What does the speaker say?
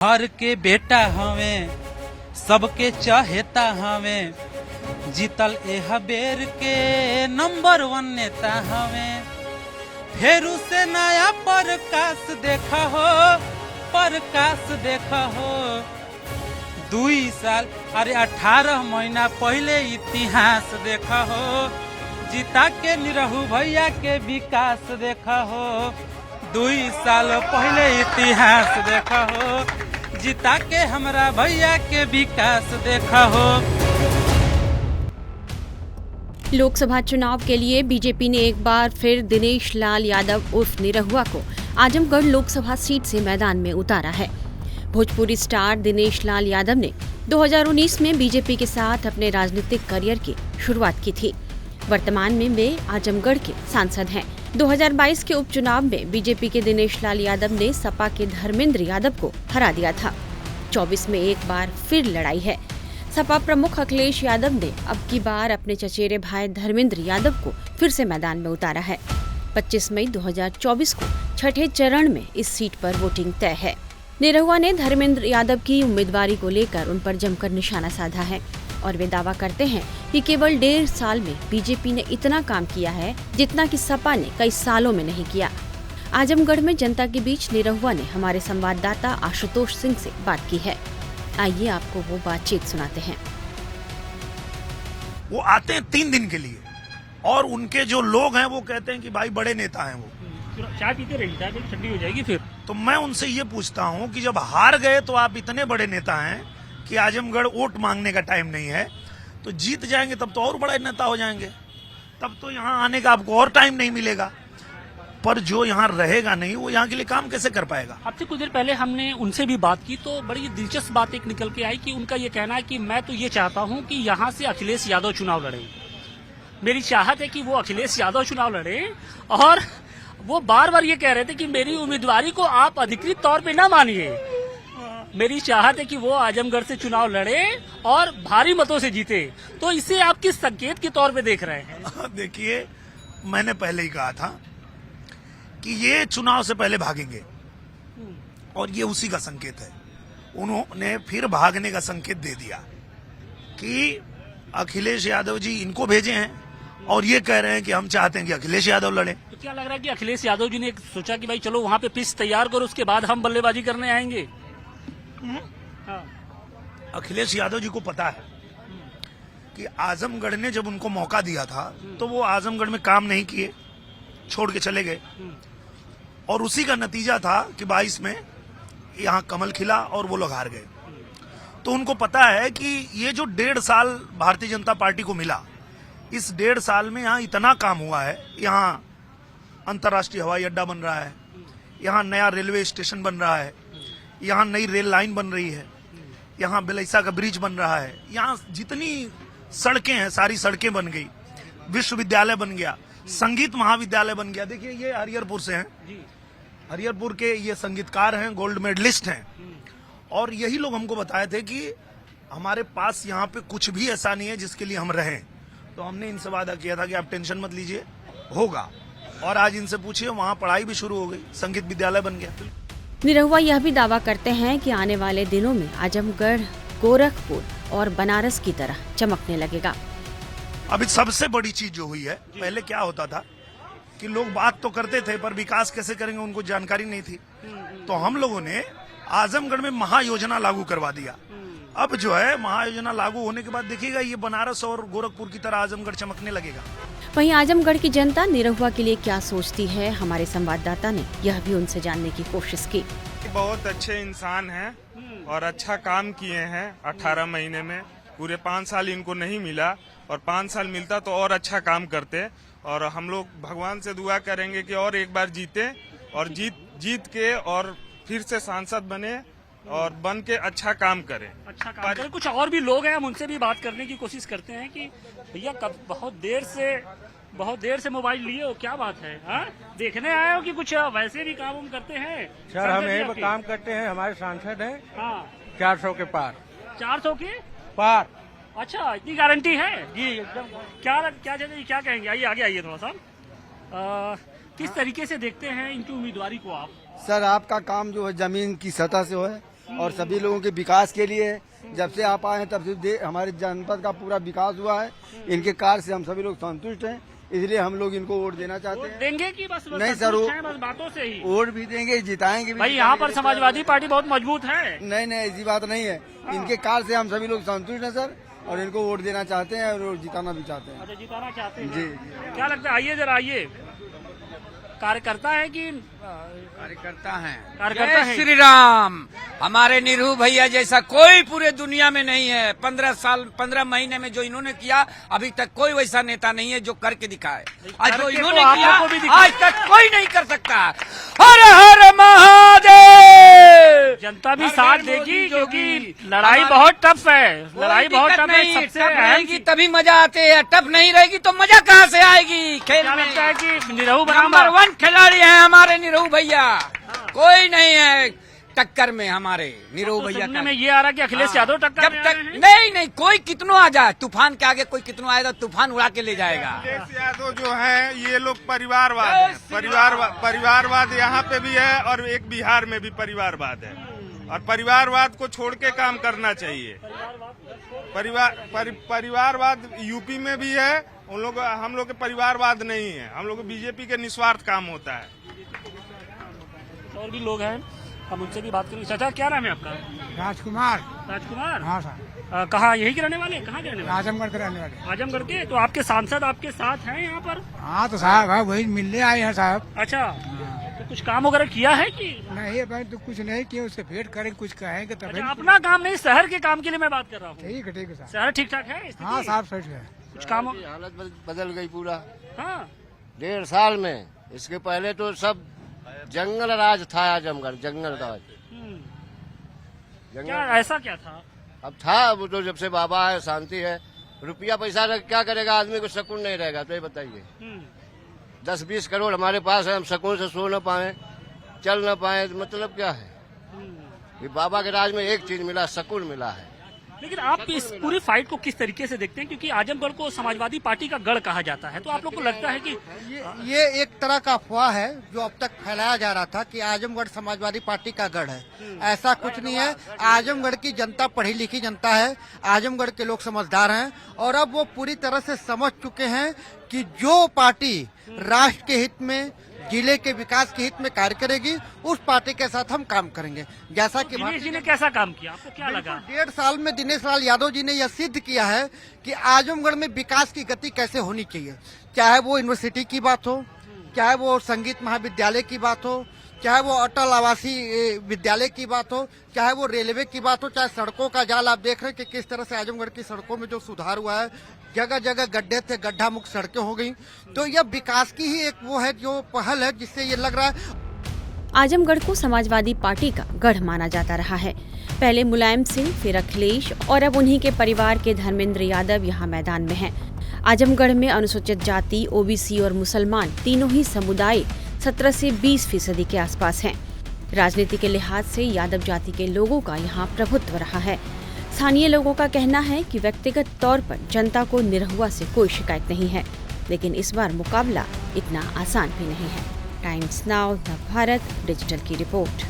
घर के बेटा हमें सबके चहेता हमें जीतल एह बेर के नंबर 1 नेता हमें फेरू से नया प्रकाश देखा हो 2 साल अरे 18 महीना पहले इतिहास देखा हो जीता के निरहू भैया के विकास देखा हो 2 साल पहले इतिहास देखा हो जीता के हमरा भैया के विकास देखा हो। लोकसभा चुनाव के लिए बीजेपी ने एक बार फिर दिनेश लाल यादव उर्फ निरहुआ को आजमगढ़ लोकसभा सीट से मैदान में उतारा है। भोजपुरी स्टार दिनेश लाल यादव ने 2019 में बीजेपी के साथ अपने राजनीतिक करियर की शुरुआत की थी। वर्तमान में वे आजमगढ़ के सांसद हैं। 2022 के उपचुनाव में बीजेपी के दिनेश लाल यादव ने सपा के धर्मेंद्र यादव को हरा दिया था। 24 में एक बार फिर लड़ाई है। सपा प्रमुख अखिलेश यादव ने अब की बार अपने चचेरे भाई धर्मेंद्र यादव को फिर से मैदान में उतारा है। 25 मई 2024 को छठे चरण में इस सीट पर वोटिंग तय है। निरहुआ ने धर्मेंद्र यादव की उम्मीदवारी को लेकर उन पर जमकर निशाना साधा है और वे दावा करते हैं कि केवल 1.5 साल में बीजेपी ने इतना काम किया है जितना कि सपा ने कई सालों में नहीं किया। आजमगढ़ में जनता के बीच निरहुआ ने हमारे संवाददाता आशुतोष सिंह से बात की है। आइए आपको वो बातचीत सुनाते हैं। वो आते हैं 3 दिन के लिए और उनके जो लोग हैं वो कहते हैं कि भाई बड़े नेता हैं वो चाय पीते रहिए, चाय पी ठंडी हो जाएगी फिर। तो मैं उनसे ये पूछता हूँ कि जब हार गए तो आप इतने बड़े नेता हैं कि आजमगढ़ वोट मांगने का टाइम नहीं है, तो जीत जाएंगे तब तो और बड़ा नेता हो जाएंगे, तब तो यहाँ आने का आपको और टाइम नहीं मिलेगा। पर जो यहाँ रहेगा नहीं वो यहाँ के लिए काम कैसे कर पाएगा। आपसे कुछ देर पहले हमने उनसे भी बात की तो बड़ी दिलचस्प बात एक निकल के आई कि उनका ये कहना है कि मैं तो ये चाहता हूँ कि यहाँ से अखिलेश यादव चुनाव लड़े। मेरी चाहत है कि वो अखिलेश यादव चुनाव लड़े और वो बार बार ये कह रहे थे कि मेरी उम्मीदवारी को आप अधिकृत तौर पे ना मानिए। मेरी चाहत है कि वो आजमगढ़ से चुनाव लड़े और भारी मतों से जीते। तो इसे आप किस संकेत के तौर पे देख रहे हैं? देखिए, मैंने पहले ही कहा था कि ये चुनाव से पहले भागेंगे और ये उसी का संकेत है। उन्होंने फिर भागने का संकेत दे दिया कि अखिलेश यादव जी इनको भेजे हैं और ये कह रहे हैं कि हम चाहते हैं कि अखिलेश यादव लड़े। तो क्या लग रहा है कि अखिलेश यादव जी ने सोचा कि भाई चलो वहाँ पे पिच तैयार करो, उसके बाद हम बल्लेबाजी करने आएंगे? हाँ। अखिलेश यादव जी को पता है कि आजमगढ़ ने जब उनको मौका दिया था तो वो आजमगढ़ में काम नहीं किए, छोड़ के चले गए और उसी का नतीजा था कि 22 में यहाँ कमल खिला और वो लोग हार गए। तो उनको पता है कि ये जो 1.5 साल भारतीय जनता पार्टी को मिला, इस 1.5 साल में यहाँ इतना काम हुआ है। यहाँ अंतर्राष्ट्रीय हवाई अड्डा बन रहा है, यहाँ नया रेलवे स्टेशन बन रहा है, यहाँ नई रेल लाइन बन रही है, यहाँ बेलैसा का ब्रिज बन रहा है, यहाँ जितनी सड़कें हैं सारी सड़कें बन गई, विश्वविद्यालय बन गया, संगीत महाविद्यालय बन गया। देखिए ये हरिहरपुर से हैं, हरिहरपुर के ये संगीतकार हैं, गोल्ड मेडलिस्ट हैं और यही लोग हमको बताए थे कि हमारे पास यहाँ पे कुछ भी ऐसा नहीं है जिसके लिए हम रहें। तो हमने इनसे वादा किया था कि आप टेंशन मत लीजिए, होगा। और आज इनसे पूछिए, वहाँ पढ़ाई भी शुरू हो गई, संगीत विद्यालय बन गया। निरहुआ यह भी दावा करते हैं कि आने वाले दिनों में आजमगढ़ गोरखपुर और बनारस की तरह चमकने लगेगा। अभी सबसे बड़ी चीज जो हुई है, पहले क्या होता था कि लोग बात तो करते थे पर विकास कैसे करेंगे उनको जानकारी नहीं थी। तो हम लोगों ने आजमगढ़ में महायोजना लागू करवा दिया। अब जो है महायोजना लागू होने के बाद देखिएगा ये बनारस और गोरखपुर की तरह आजमगढ़ चमकने लगेगा। वहीं आजमगढ़ की जनता निरहुआ के लिए क्या सोचती है, हमारे संवाददाता ने यह भी उनसे जानने की कोशिश की। बहुत अच्छे इंसान हैं और अच्छा काम किए हैं। 18 महीने में पूरे 5 साल इनको नहीं मिला और 5 साल मिलता तो और अच्छा काम करते। और हम लोग भगवान से दुआ करेंगे कि और एक बार जीते और जीत के और फिर से सांसद बने और बन के अच्छा काम करें। अच्छा काम करें। कुछ और भी लोग हैं, हम उनसे भी बात करने की कोशिश करते हैं कि भैया कब बहुत देर से मोबाइल लिए हो, क्या बात है? हाँ? देखने आए हो कि कुछ वैसे भी काम करते हैं? सर हम यही काम करते हैं, हमारे सांसद हैं। हाँ। 400 के पार। 400 के पार। अच्छा, इतनी गारंटी है जी एकदम। क्या कहेंगे? आइए आगे आइए थोड़ा सा। किस तरीके से देखते हैं इनकी उम्मीदवारी को आप? सर आपका काम जो है जमीन की सतह से है, और सभी लोगों के विकास के लिए है। जब से आप आए हैं तब से हमारे जनपद का पूरा विकास हुआ है। इनके कार्य से हम सभी लोग संतुष्ट हैं, इसलिए हम लोग इनको वोट देना चाहते हैं। देंगे कि बस नहीं सर, बस बातों से ही वोट भी देंगे, जिताएंगे भी। भाई यहाँ पर समाजवादी पार्टी बहुत मजबूत है। नहीं ऐसी बात नहीं है। इनके कार्य से हम सभी लोग संतुष्ट हैं सर, और इनको वोट देना चाहते हैं और जिताना भी चाहते हैं। अच्छा, जिताना चाहते हैं। जी। क्या लगता है, आइए जरा आइए। कार्यकर्ता है कि कार्यकर्ता हैं। कार्यकर्ता जय हैं। श्री राम। हमारे निरहू भैया जैसा कोई पूरे दुनिया में नहीं है। 15 महीने में जो इन्होंने किया, अभी तक कोई वैसा नेता नहीं है जो करके दिखाए। आज जो करके इन्होंने तो आप किया, लोगों को भी दिखाया। आज तक कोई नहीं कर सकता। हर हर महादेव। जनता भी साथ देगी, क्योंकि लड़ाई बहुत टफ है। लड़ाई बहुत टफ है। सबसे अहम रहेगी तभी मजा आते हैं, टफ नहीं रहेगी तो मजा कहाँ से आएगी खेल क्या में। लगता है कि निरहू नंबर 1 खिलाड़ी हैं हमारे निरहू भैया, कोई नहीं है टक्कर में हमारे निरहू भैया सुनने का। में ये आ रहा कि अखिलेश यादव टक्कर जब में आ तक रहे हैं। नहीं कोई कितनों आ जाए, तूफान के आगे कोई कितनों आएगा, तूफान उड़ा के ले जाएगा। अखिलेश यादव जो है ये लोग परिवारवाद है। परिवारवाद यहाँ पे भी है और एक बिहार में भी परिवारवाद है, और परिवारवाद को छोड़ के काम करना चाहिए। परिवारवाद यूपी में भी है, हम लोग के परिवारवाद नहीं है। हम लोग बीजेपी के निस्वार्थ काम होता है। और भी लोग हैं, हम उनसे भी बात करेंगे। चाचा, क्या नाम है आपका? राजकुमार। राजकुमार। हाँ सर, कहाँ, यही के रहने वाले? कहाँ के रहने वाले? आजमगढ़ के रहने वाले। आजमगढ़ के। तो आपके सांसद आपके साथ हैं यहाँ पर? हाँ तो साहब वही मिलने आए हैं साहब। अच्छा, तो कुछ काम वगैरह किया है कि? नहीं भाई, तो कुछ नहीं किया, उससे भेंट करेंगे, कुछ कहेंगे तब। अच्छा, अपना काम नहीं, शहर के काम के लिए मैं बात कर रहा हूँ। ठीक है साहब। शहर ठीक ठाक है? स्थिति? हाँ साहब, सच है। कुछ काम हालत बदल गई पूरा। हाँ, 1.5 साल में। इसके पहले तो सब जंगल राज था, आजमगढ़ जंगल राज। क्या ऐसा क्या था? अब था, वो तो जब से बाबा है, शांति है। रुपया पैसा रख क्या करेगा आदमी को, सुकून नहीं रहेगा। तो ये बताइए, 10-20 करोड़ हमारे पास है, हम सुकून से सो न पाए, चल न पाए, मतलब क्या है? ये बाबा के राज में एक चीज मिला, सुकून मिला है। लेकिन आप इस पूरी फाइट को किस तरीके से देखते हैं, क्योंकि आजमगढ़ को समाजवादी पार्टी का गढ़ कहा जाता है, तो आप लोग को लगता है कि ये एक तरह का अफवाह है जो अब तक फैलाया जा रहा था कि आजमगढ़ समाजवादी पार्टी का गढ़ है। ऐसा कुछ नहीं है। आजमगढ़ की जनता पढ़ी लिखी जनता है, आजमगढ़ के लोग समझदार हैं, और अब वो पूरी तरह से समझ चुके हैं कि जो पार्टी राष्ट्र के हित में, जिले के विकास के हित में कार्य करेगी, उस पार्टी के साथ हम काम करेंगे। जैसा कि दिनेश जी ने कैसा काम किया, आपको क्या लगा? 1.5 साल में दिनेश लाल यादव जी ने यह सिद्ध किया है कि आजमगढ़ में विकास की गति कैसे होनी चाहिए। चाहे वो यूनिवर्सिटी की बात हो, चाहे वो संगीत महाविद्यालय की बात हो, चाहे वो अटल आवासीय विद्यालय की बात हो, चाहे वो रेलवे की बात हो, चाहे सड़कों का जाल। आप देख रहे हैं कि किस तरह से आजमगढ़ की सड़कों में जो सुधार हुआ है, जगह जगह गड्ढे थे, गड्ढा मुक्त सड़कें हो गई। तो यह विकास की ही एक वो है जो पहल है, जिससे ये लग रहा है। आजमगढ़ को समाजवादी पार्टी का गढ़ माना जाता रहा है। पहले मुलायम सिंह, फिर अखिलेश, और अब उन्हीं के परिवार के धर्मेंद्र यादव यहाँ मैदान में हैं। आजमगढ़ में अनुसूचित जाति, ओबीसी और मुसलमान तीनों ही समुदाय 17 से 20% के आसपास हैं। राजनीति के लिहाज से यादव जाति के लोगों का यहाँ प्रभुत्व रहा है। स्थानीय लोगों का कहना है कि व्यक्तिगत तौर पर जनता को निरहुआ से कोई शिकायत नहीं है, लेकिन इस बार मुकाबला इतना आसान भी नहीं है। टाइम्स नाउ नवभारत डिजिटल की रिपोर्ट।